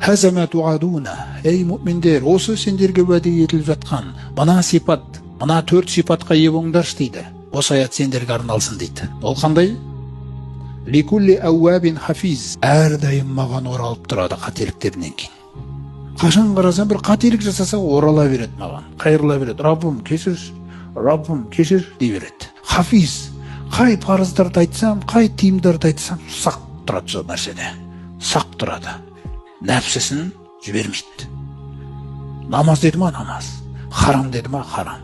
Хаза ма туадуна. Ей муъминдер, осы сендерге уәде етіліп жатқан мына сипат, мына 4 сипатқа ие болыңдаршы дейді. Осы аят сендерге арналсын дейді. Ол қандай? Ликулли ауабин хафиз. Әрдайым маған оралып тұрады қателіктерінен кейін. Қашан қарасам бір қателік жасаса орала береді маған, қайырыла береді. Раббым кешір дей береді. Хафиз. Қай парыздарды айтсам, қай тиымдарды айтсам сақ тұрады сол нәрседе. Сақ тұрады. Нәпсісін жібермейді. Намаз деді ма намаз, харам деді ма харам.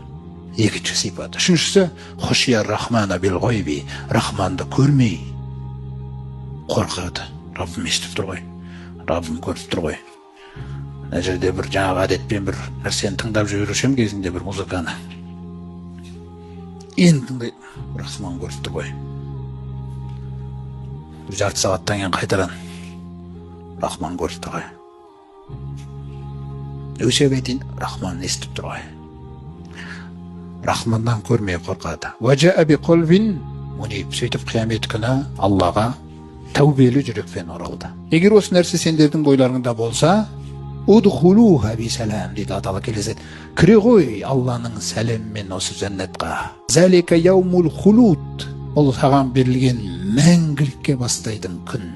Екінші сипаты. Үшіншісі хушия рахмана бил гойби. Рахманды көрмей қорқады. Раббым естіп тұр ғой, Раббым көріп тұр ғой. Мына жерде бір жаңағы әдетпен бір нәрсені тыңдап жіберушем кезінде бір музыканы. Енді тыңдайды, Рахман көріп тұр ғой. Бір жарты сағаттан кейін қайтаран. Рахман көріп тұр ғой. Өшеге дейін Рахман естіп тұр ғой. Рахманнан көрмей қорқады. Ваджа аби қолбин муниб. Сөйтіп қиямет күні Аллаға тәубелі жүрекпен оралды. Егер осы нәрсе сендердің бойларыңда болса, удхулуха би салам дейді Алла келесі. Кіре ғой Алланың сәлеммен осы жәннатқа. Залика яумул хулут. Ол саған берілген мәңгілікке бастайтын күн.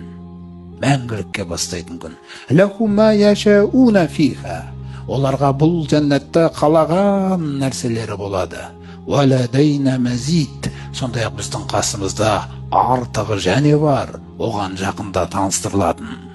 Мәңгілікке бастайтын күн. Лаху ма яшауна фиха. Оларға бұл жәннатта қалаған нәрселері болады. Валадайна мазид. Сондай-ақ біздің қасымызда артығы және бар. Оған жақында таныстырылатын.